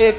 1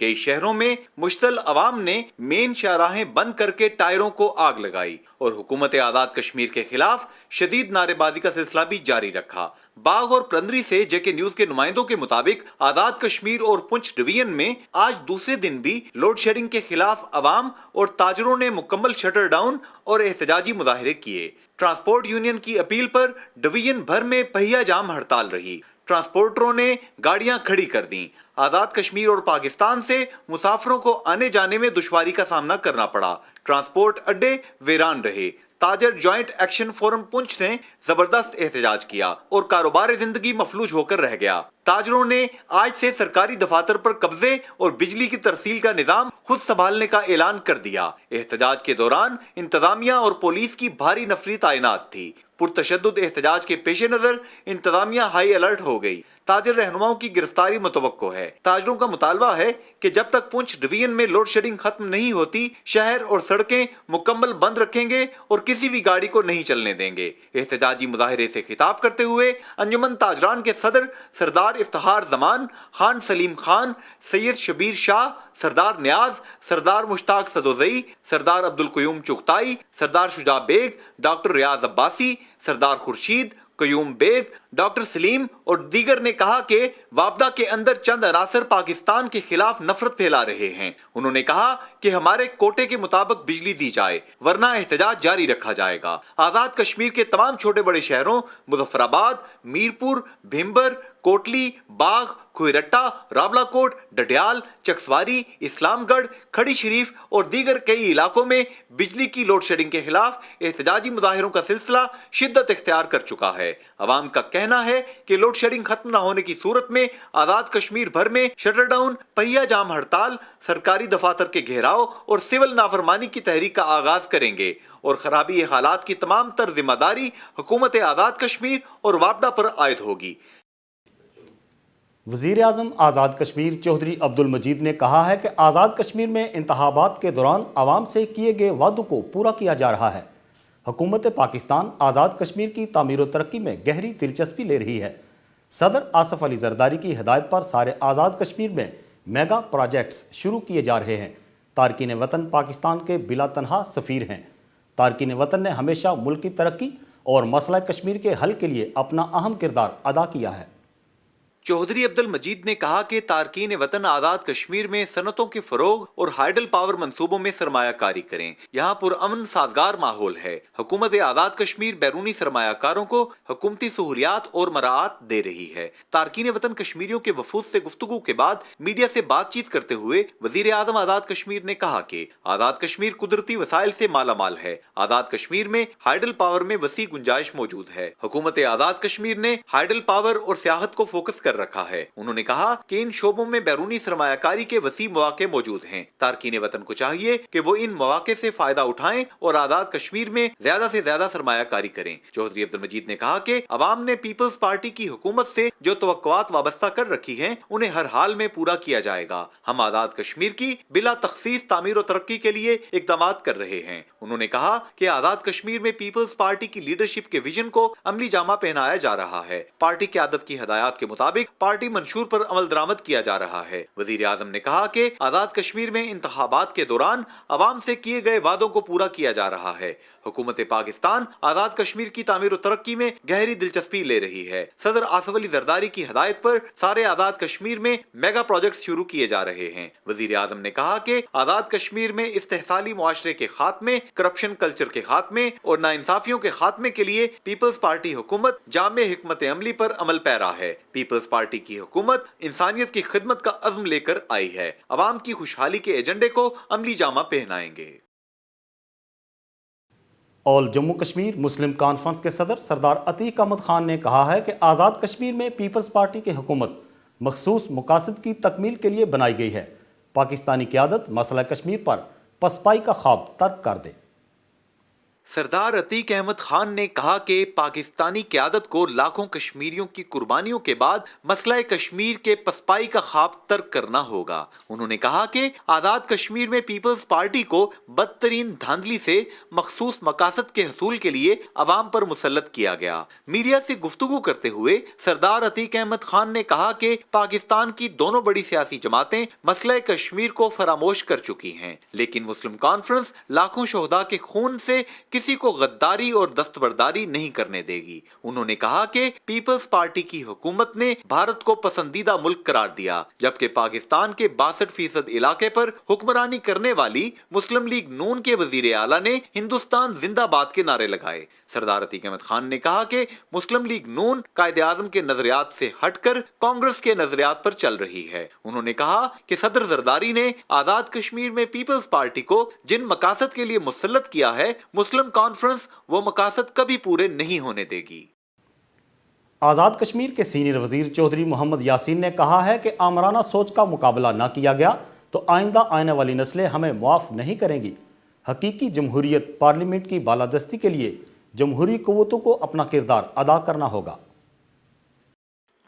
کئی شہروں میں مشتعل عوام نے مین شاہراہیں بند کر کے ٹائروں کو آگ لگائی اور حکومت آزاد کشمیر کے خلاف شدید نعرے بازی کا سلسلہ بھی جاری رکھا۔ باغ اور پرندری سے JK نیوز کے نمائندوں کے مطابق آزاد کشمیر اور پنچ ڈویژن میں آج دوسرے دن بھی لوڈ شیڈنگ کے خلاف عوام اور تاجروں نے مکمل شٹر ڈاؤن اور احتجاجی مظاہرے کیے۔ ٹرانسپورٹ یونین کی اپیل پر ڈویژن بھر میں پہیہ جام ہڑتال رہی۔ ٹرانسپورٹروں نے گاڑیاں کھڑی کر دیں۔ آزاد کشمیر اور پاکستان سے مسافروں کو آنے جانے میں دشواری کا سامنا کرنا پڑا۔ ٹرانسپورٹ اڈے ویران رہے۔ تاجر جوائنٹ ایکشن فورم پنچ نے زبردست احتجاج کیا اور کاروبار زندگی مفلوج ہو کر رہ گیا۔ تاجروں نے آج سے سرکاری دفاتر پر قبضے اور بجلی کی ترسیل کا نظام خود سنبھالنے کا اعلان کر دیا۔ احتجاج کے دوران انتظامیہ اور پولیس کی بھاری نفری تعینات تھی۔ پرتشدد احتجاج کے پیش نظر انتظامیہ ہائی الرٹ ہو گئی۔ تاجر رہنماؤں کی گرفتاری متوقع ہے۔ تاجروں کا مطالبہ ہے کہ جب تک پنچ ڈویژن میں لوڈ شیڈنگ ختم نہیں ہوتی، شہر اور سڑکیں مکمل بند رکھیں گے اور کسی بھی گاڑی کو نہیں چلنے دیں گے۔ احتجاجی مظاہرے سے خطاب کرتے ہوئے انجمن تاجران کے صدر سردار افتخار زمان، خان سلیم خان، سید شبیر شاہ، سردار نیاز، سردار مشتاق سدوزئی، سردار عبدالقیوم چغتائی، سردار شجاع بیگ، ڈاکٹر ریاض عباسی، سردار خورشید، قیوم بیگ، ڈاکٹر سلیم اور دیگر نے کہا کہ وابدہ کے اندر چند عناصر پاکستان کے خلاف نفرت پھیلا رہے ہیں۔ انہوں نے کہا کہ ہمارے کوٹے کے مطابق بجلی دی جائے ورنہ احتجاج جاری رکھا جائے گا۔ آزاد کشمیر کے تمام چھوٹے بڑے شہروں مظفر آباد، میرپور، بھمبر، کوٹلی، باغ، کھوئرٹا، راولا کوٹ، ڈڈیال، چکسواری، اسلام گڑھ، کھڑی شریف اور دیگر کئی علاقوں میں بجلی کی لوڈ شیڈنگ کے خلاف احتجاجی مظاہروں کا سلسلہ شدت اختیار کر چکا ہے۔ عوام کا کہنا ہے کہ لوڈ شیڈنگ ختم نہ ہونے کی صورت میں آزاد کشمیر بھر میں شٹر ڈاؤن، پہیہ جام ہڑتال، سرکاری دفاتر کے گھیراؤ اور سول نافرمانی کی تحریک کا آغاز کریں گے اور خرابی حالات کی تمام تر ذمہ داری حکومت آزاد کشمیر اور وابدہ پر عائد ہوگی۔ وزیر اعظم آزاد کشمیر چودھری عبدالمجید نے کہا ہے کہ آزاد کشمیر میں انتخابات کے دوران عوام سے کیے گئے وعدوں کو پورا کیا جا رہا ہے۔ حکومت پاکستان آزاد کشمیر کی تعمیر و ترقی میں گہری دلچسپی لے رہی ہے۔ صدر آصف علی زرداری کی ہدایت پر سارے آزاد کشمیر میں میگا پروجیکٹس شروع کیے جا رہے ہیں۔ تارکین وطن پاکستان کے بلا تنہا سفیر ہیں۔ تارکین وطن نے ہمیشہ ملک کی ترقی اور مسئلہ کشمیر کے حل کے لیے اپنا اہم کردار ادا کیا ہے۔ چودھری عبدالمجید نے کہا کہ تارکین وطن آزاد کشمیر میں صنعتوں کے فروغ اور ہائیڈل پاور منصوبوں میں سرمایہ کاری کریں۔ یہاں پرامن سازگار ماحول ہے۔ حکومت آزاد کشمیر بیرونی سرمایہ کاروں کو حکومتی سہولیات اور مراعات دے رہی ہے۔ تارکین وطن کشمیریوں کے وفود سے گفتگو کے بعد میڈیا سے بات چیت کرتے ہوئے وزیر اعظم آزاد کشمیر نے کہا کہ آزاد کشمیر قدرتی وسائل سے مالا مال ہے۔ آزاد کشمیر میں ہائیڈل پاور میں وسیع گنجائش موجود ہے۔ حکومت آزاد کشمیر نے ہائیڈل پاور اور سیاحت کو فوکس کر رکھا ہے۔ انہوں نے کہا کہ ان شعبوں میں بیرونی سرمایہ کاری کے وسیع مواقع موجود ہیں۔ تارکین وطن کو چاہیے کہ وہ ان مواقع سے فائدہ اٹھائیں اور آزاد کشمیر میں زیادہ سے زیادہ سرمایہ کاری کریں۔ چودھری عبدالمجید نے کہا کہ عوام نے پیپلز پارٹی کی حکومت سے جو توقعات وابستہ کر رکھی ہیں انہیں ہر حال میں پورا کیا جائے گا۔ ہم آزاد کشمیر کی بلا تخصیص تعمیر و ترقی کے لیے اقدامات کر رہے ہیں۔ انہوں نے کہا کہ آزاد کشمیر میں پیپلز پارٹی کی لیڈرشپ کے ویژن کو عملی جامہ پہنایا جا رہا ہے۔ پارٹی قیادت کی ہدایات کے مطابق پارٹی منشور پر عمل درآمد کیا جا رہا ہے۔ وزیر اعظم نے کہا کہ آزاد کشمیر میں انتخابات کے دوران عوام سے کیے گئے وعدوں کو پورا کیا جا رہا ہے۔ حکومت پاکستان آزاد کشمیر کی تعمیر و ترقی میں گہری دلچسپی لے رہی ہے۔ صدر آصف علی زرداری کی ہدایت پر سارے آزاد کشمیر میں میگا پروجیکٹس شروع کیے جا رہے ہیں۔ وزیر اعظم نے کہا کہ آزاد کشمیر میں استحصالی معاشرے کے خاتمے، کرپشن کلچر کے خاتمے اور ناانصافیوں کے خاتمے کے لیے پیپلز پارٹی حکومت جامع حکمت عملی پر عمل پیرا ہے۔ پیپلز پارٹی کی حکومت انسانیت کی خدمت کا عزم لے کر آئی ہے۔ عوام کی خوشحالی کے ایجنڈے کو عملی جامہ پہنائیں گے۔ آل جموں کشمیر مسلم کانفرنس کے صدر سردار عتیق احمد خان نے کہا ہے کہ آزاد کشمیر میں پیپلز پارٹی کی حکومت مخصوص مقاصد کی تکمیل کے لیے بنائی گئی ہے۔ پاکستانی قیادت مسئلہ کشمیر پر پسپائی کا خواب ترک کر دے۔ سردار عتیق احمد خان نے کہا کہ پاکستانی قیادت کو لاکھوں کشمیریوں کی قربانیوں کے بعد مسئلہ کشمیر کے پسپائی کا خواب ترک کرنا ہوگا۔ انہوں نے کہا کہ آزاد کشمیر میں پیپلز پارٹی کو بدترین دھاندلی سے مخصوص مقاصد کے حصول کے لیے عوام پر مسلط کیا گیا۔ میڈیا سے گفتگو کرتے ہوئے سردار عتیق احمد خان نے کہا کہ پاکستان کی دونوں بڑی سیاسی جماعتیں مسئلہ کشمیر کو فراموش کر چکی ہیں، لیکن مسلم کانفرنس لاکھوں شہداء کے خون سے کسی کو غداری اور دستبرداری نہیں کرنے دے گی۔ انہوں نے کہا کہ پیپلز پارٹی کی حکومت نے بھارت کو پسندیدہ ملک قرار دیا، جبکہ پاکستان کے 62% علاقے پر حکمرانی کرنے والی مسلم لیگ نون کے وزیر اعلیٰ نے ہندوستان زندہ باد کے نعرے لگائے۔ سردار عتیق احمد خان نے کہا کہ مسلم لیگ نون قائد اعظم کے نظریات سے ہٹ کر کانگریس کے نظریات پر چل رہی ہے۔ انہوں نے کہا کہ صدر زرداری نے آزاد کشمیر میں پیپلز پارٹی کو جن مقاصد کے لیے مسلط کیا ہے، مسلم کانفرنس وہ مقاصد کبھی پورے نہیں ہونے دے گی۔ آزاد کشمیر کے سینئر وزیر چودھری محمد یاسین نے کہا ہے کہ آمرانہ سوچ کا مقابلہ نہ کیا گیا تو آئندہ آنے والی نسلیں ہمیں معاف نہیں کریں گی۔ حقیقی جمہوریت پارلیمنٹ کی بالادستی کے لیے جمہوری قوتوں کو اپنا کردار ادا کرنا ہوگا۔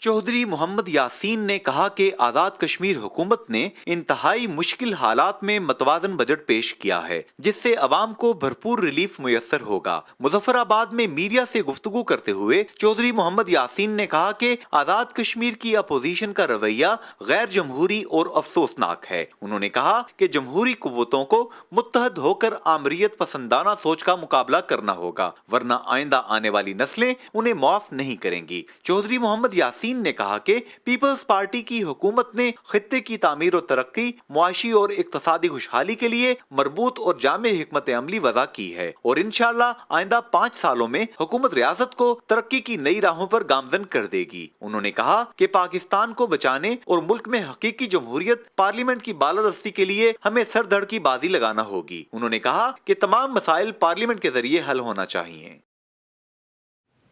چودھری محمد یاسین نے کہا کہ آزاد کشمیر حکومت نے انتہائی مشکل حالات میں متوازن بجٹ پیش کیا ہے، جس سے عوام کو بھرپور ریلیف میسر ہوگا۔ مظفر آباد میں میڈیا سے گفتگو کرتے ہوئے چودھری محمد یاسین نے کہا کہ آزاد کشمیر کی اپوزیشن کا رویہ غیر جمہوری اور افسوسناک ہے۔ انہوں نے کہا کہ جمہوری قوتوں کو متحد ہو کر آمریت پسندانہ سوچ کا مقابلہ کرنا ہوگا، ورنہ آئندہ آنے والی نسلیں انہیں معاف نہیں کریں گی۔ چودھری محمد یاسین نے کہا کہ پیپلز پارٹی کی حکومت نے خطے کی تعمیر و ترقی، معاشی اور اقتصادی خوشحالی کے لیے مربوط اور جامع حکمت عملی وضع کی ہے اور انشاءاللہ آئندہ 5 سالوں میں حکومت ریاست کو ترقی کی نئی راہوں پر گامزن کر دے گی۔ انہوں نے کہا کہ پاکستان کو بچانے اور ملک میں حقیقی جمہوریت پارلیمنٹ کی بالادستی کے لیے ہمیں سر دھڑ کی بازی لگانا ہوگی۔ انہوں نے کہا کہ تمام مسائل پارلیمنٹ کے ذریعے حل ہونا چاہیے۔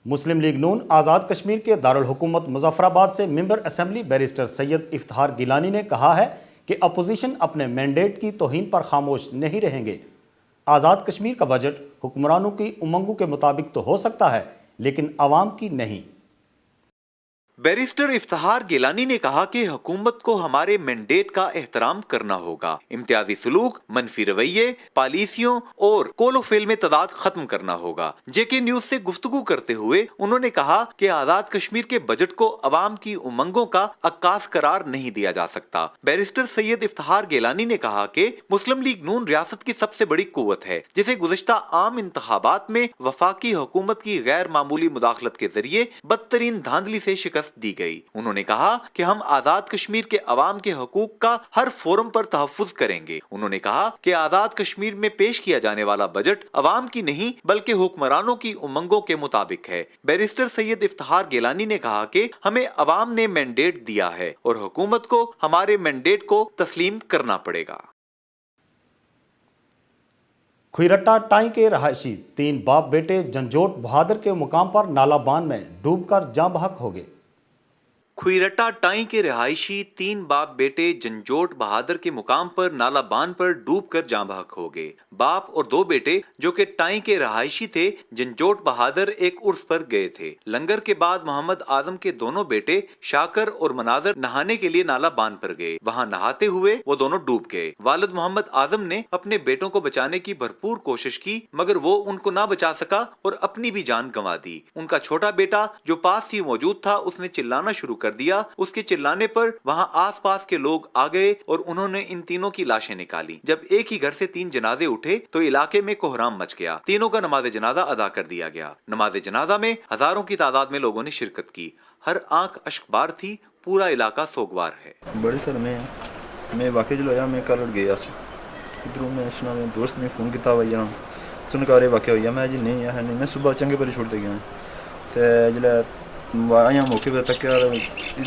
مسلم لیگ نون آزاد کشمیر کے دارالحکومت مظفر آباد سے ممبر اسمبلی بیرسٹر سید افتخار گیلانی نے کہا ہے کہ اپوزیشن اپنے مینڈیٹ کی توہین پر خاموش نہیں رہیں گے۔ آزاد کشمیر کا بجٹ حکمرانوں کی امنگوں کے مطابق تو ہو سکتا ہے، لیکن عوام کی نہیں۔ بیرسٹر افتخار گیلانی نے کہا کہ حکومت کو ہمارے مینڈیٹ کا احترام کرنا ہوگا، امتیازی سلوک، منفی رویے، پالیسیوں اور کول و فیل میں تضاد ختم کرنا ہوگا۔ جے کے نیوز سے گفتگو کرتے ہوئے انہوں نے کہا کہ آزاد کشمیر کے بجٹ کو عوام کی امنگوں کا عکاس قرار نہیں دیا جا سکتا۔ بیرسٹر سید افتخار گیلانی نے کہا کہ مسلم لیگ نون ریاست کی سب سے بڑی قوت ہے، جسے گزشتہ عام انتخابات میں وفاقی حکومت کی غیر معمولی مداخلت کے ذریعے بدترین دھاندلی سے شکست دی گئی۔ انہوں نے کہا کہ ہم آزاد کشمیر کے عوام کے حقوق کا ہر فورم پر تحفظ کریں گے۔ انہوں نے کہا کہ آزاد کشمیر میں پیش کیا جانے والا بجٹ عوام کی نہیں بلکہ حکمرانوں کی امنگوں کے مطابق ہے۔ بیرسٹر سید افتخار گیلانی نے کہا کہ ہمیں عوام نے مینڈیٹ دیا ہے اور حکومت کو ہمارے مینڈیٹ کو تسلیم کرنا پڑے گا۔ کھوئیرٹا ٹائی کے رہائشی 3 باپ بیٹے جنجوٹ بہادر کے مقام پر نالا بان میں ڈوب کر جاں بحق ہو گئے۔ کھوئیرٹا ٹائی کے رہائشی 3 باپ بیٹے جنجوٹ بہادر کے مقام پر نالا بان پر ڈوب کر جاں بحق ہو گئے۔ باپ اور 2 بیٹے جو کہ ٹائی کے رہائشی تھے جنجوٹ بہادر ایک عرس پر گئے تھے۔ لنگر کے بعد محمد اعظم کے دونوں بیٹے شاکر اور مناظر نہانے کے لیے نالا بان پر گئے۔ وہاں نہاتے ہوئے وہ دونوں ڈوب گئے۔ والد محمد اعظم نے اپنے بیٹوں کو بچانے کی بھرپور کوشش کی مگر وہ ان کو نہ بچا سکا اور اپنی بھی جان گنوا دی۔ ان کا چھوٹا بیٹا جو پاس ہی موجود تھا اس نے چلانا شروع کر دیا۔ اس کے چلانے پر وہاں آس پاس کے لوگ آ گئے اور انہوں نے ان تینوں کی لاشیں نکالی۔ جب ایک ہی گھر سے 3 جنازے اٹھے تو علاقے میں کوہرام مچ گیا۔ تینوں کا نماز جنازہ ادا کر دیا گیا۔ نماز جنازہ میں ہزاروں کی تعداد میں لوگوں نے شرکت کی۔ ہر آنکھ اشک بار تھی، پورا علاقہ سوگوار ہے۔ بڑے سر میں واقعہ جو ہوا میں کل گیا ادھر میں دوست نے فون کیا بھائی جان سنکارے واقعہ ہوئی میں جی نہیں ہے نہیں میں صبح چنگے پہلے چھوڑتے گیا تو جلے آیا موقع پہ تک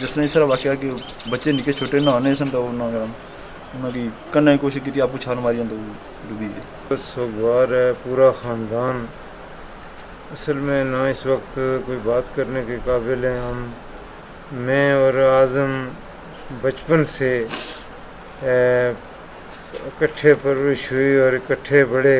دسنا اس طرح واقعہ کہ بچے نکے چھوٹے نہانے سن تو انہوں کی کرنے کی کوشش کی آپ چھال ماری تو ڈوبی گئی۔ سوگوار ہے پورا خاندان، اصل میں نہ اس وقت کوئی بات کرنے کے قابل ہیں۔ ہم میں اور اعظم بچپن سے اکٹھے پرورش ہوئی اور اکٹھے بڑے،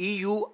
EU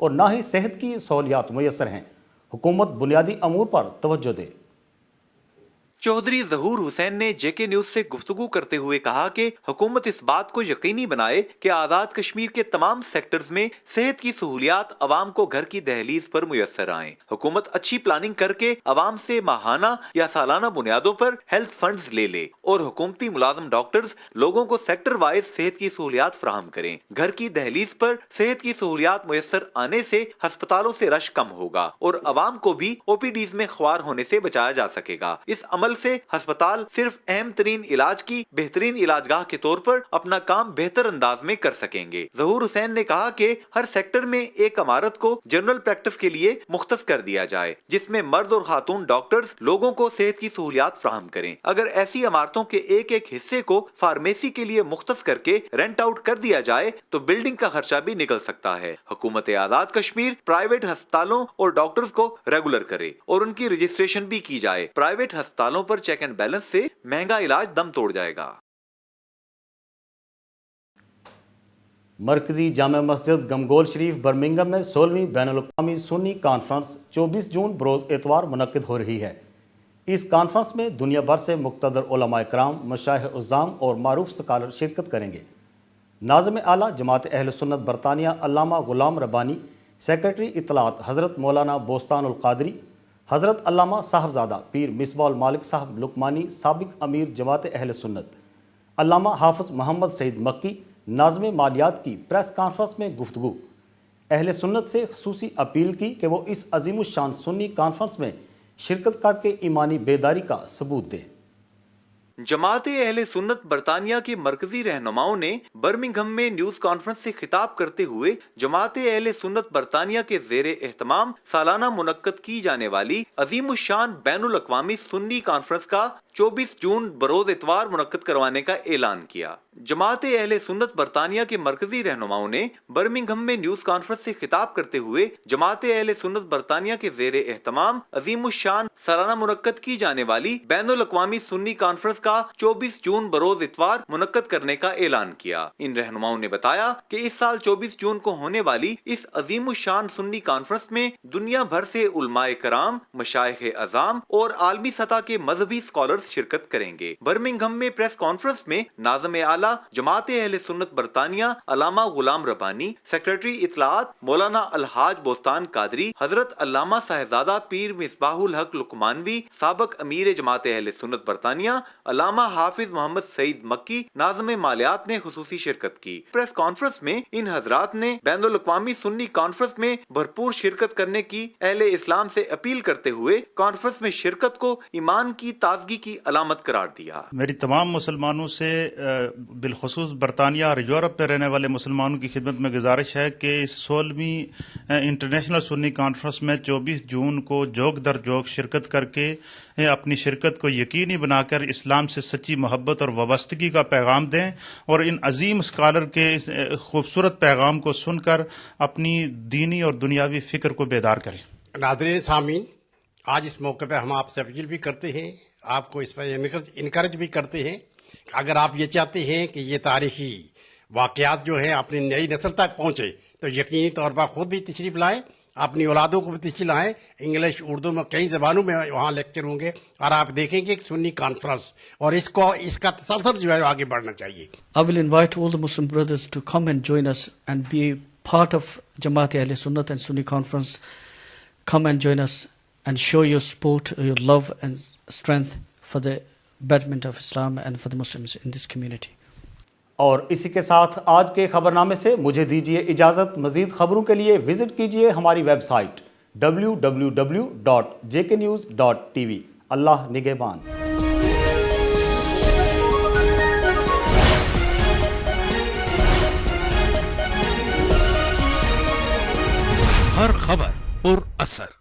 اور نہ ہی صحت کی سہولیات میسر ہیں۔ حکومت بنیادی امور پر توجہ دے۔ چودھری ظہور حسین نے جے کے نیوز سے گفتگو کرتے ہوئے کہا کہ حکومت اس بات کو یقینی بنائے کہ آزاد کشمیر کے تمام سیکٹرز میں صحت کی سہولیات عوام کو گھر کی دہلیز پر میسر آئیں۔ حکومت اچھی پلاننگ کر کے عوام سے ماہانہ یا سالانہ بنیادوں پر ہیلتھ فنڈز لے لے اور حکومتی ملازم ڈاکٹرز لوگوں کو سیکٹر وائز صحت کی سہولیات فراہم کریں۔ گھر کی دہلیز پر صحت کی سہولیات میسر آنے سے ہسپتالوں سے رش کم ہوگا اور عوام کو بھی او پی ڈیز میں خوار ہونے سے بچایا جا سکے گا۔ اس عمل سے ہسپتال صرف اہم ترین علاج کی بہترین علاج گاہ کے طور پر اپنا کام بہتر انداز میں کر سکیں گے۔ ظہور حسین نے کہا کہ ہر سیکٹر میں ایک عمارت کو جنرل پریکٹس کے لیے مختص کر دیا جائے جس میں مرد اور خاتون ڈاکٹرز لوگوں کو صحت کی سہولیات فراہم کریں۔ اگر ایسی عمارتوں کے ایک ایک حصے کو فارمیسی کے لیے مختص کر کے رینٹ آؤٹ کر دیا جائے تو بلڈنگ کا خرچہ بھی نکل سکتا ہے۔ حکومت آزاد کشمیر پرائیویٹ ہسپتالوں اور ڈاکٹرز کو ریگولر کرے اور ان کی رجسٹریشن بھی کی جائے۔ پرائیویٹ ہسپتالوں پر چیک اینڈ بیلنس سے مہنگا علاج دم توڑ جائے گا۔ مرکزی جامع مسجد گمگول شریف برمنگھم میں 16ویں بین الاقوامی سنی کانفرنس 24 جون بروز اتوار منعقد ہو رہی ہے۔ اس کانفرنس میں دنیا بھر سے مقتدر علماء کرام، مشائخ عظام اور معروف سکالر شرکت کریں گے۔ ناظم اعلیٰ جماعت اہل سنت برطانیہ علامہ غلام ربانی، سیکرٹری اطلاعات حضرت مولانا بوستان القادری، حضرت علامہ صاحبزادہ پیر مصباح المالک صاحب لقمانی سابق امیر جماعت اہل سنت، علامہ حافظ محمد سعید مکی ناظم مالیات کی پریس کانفرنس میں گفتگو۔ اہل سنت سے خصوصی اپیل کی کہ وہ اس عظیم الشان سنی کانفرنس میں شرکت کر کے ایمانی بیداری کا ثبوت دیں۔ جماعت اہل سنت برطانیہ کے مرکزی رہنماؤں نے برمنگھم میں نیوز کانفرنس سے خطاب کرتے ہوئے جماعت اہل سنت برطانیہ کے زیر اہتمام سالانہ منعقد کی جانے والی عظیم الشان بین الاقوامی سنی کانفرنس کا 24 جون بروز اتوار منعقد کروانے کا اعلان کیا۔ جماعت اہل سنت برطانیہ کے مرکزی رہنماؤں نے برمنگھم میں نیوز کانفرنس سے خطاب کرتے ہوئے جماعت اہل سنت برطانیہ کے زیر اہتمام عظیم الشان سالانہ منعقد کی جانے والی بین الاقوامی سنی کانفرنس کا 24 جون بروز اتوار منعقد کرنے کا اعلان کیا۔ ان رہنماؤں نے بتایا کہ اس سال 24 جون کو ہونے والی اس عظیم الشان سنی کانفرنس میں دنیا بھر سے علماء کرام، مشائخ اعظام اور عالمی سطح کے مذہبی سکالرز شرکت کریں گے۔ برمنگھم میں پریس کانفرنس میں ناظم اعلیٰ جماعت اہل سنت برطانیہ علامہ غلام ربانی، سیکرٹری اطلاعات مولانا الحاج بوستان قادری، حضرت علامہ صاحبزادہ پیر مصباح الحق لقمانوی سابق امیر جماعت اہل سنت برطانیہ علامہ حافظ محمد سعید مکی ناظم مالیات نے خصوصی شرکت کی۔ پریس کانفرنس میں ان حضرات نے بین الاقوامی سنی کانفرنس میں بھرپور شرکت کرنے کی اہل اسلام سے اپیل کرتے ہوئے کانفرنس میں شرکت کو ایمان کی تازگی کی علامت قرار دیا۔ میری تمام مسلمانوں سے بالخصوص برطانیہ اور یورپ میں رہنے والے مسلمانوں کی خدمت میں گزارش ہے کہ اس 16ویں انٹرنیشنل سنی کانفرنس میں 24 جون کو جوگ در جوگ شرکت کر کے اپنی شرکت کو یقینی بنا کر اسلام سے سچی محبت اور وابستگی کا پیغام دیں اور ان عظیم اسکالر کے خوبصورت پیغام کو سن کر اپنی دینی اور دنیاوی فکر کو بیدار کریں۔ ناظرین سامعین، آج اس موقع پہ ہم آپ سے اپیل بھی کرتے ہیں، آپ کو اس پر انکریج بھی کرتے ہیں کہ اگر آپ یہ چاہتے ہیں کہ یہ تاریخی واقعات جو ہیں اپنی نئی نسل تک پہنچے تو یقینی طور پر خود بھی تشریف لائیں، اپنی اولادوں کو بھی تشریف لائیں۔ انگلش، اردو میں کئی زبانوں میں وہاں لیکچر ہوں گے اور آپ دیکھیں گے ایک سنی کانفرنس، اور اس کا تسلسل جو ہے آگے بڑھنا چاہیے۔ I will invite all the Muslim brothers to come and join us and be part of Jamaat Ahl Sunnat and Sunni Conference. Come and join us and show your support, your love and strength for the betterment of Islam and for the Muslims in this community. اور اسی کے ساتھ آج کے خبرنامے سے مجھے دیجیے اجازت۔ مزید خبروں کے لیے وزٹ کیجیے ہماری ویب سائٹ www.jknews.tv۔ اللہ نگہبان۔ ہر خبر پر اثر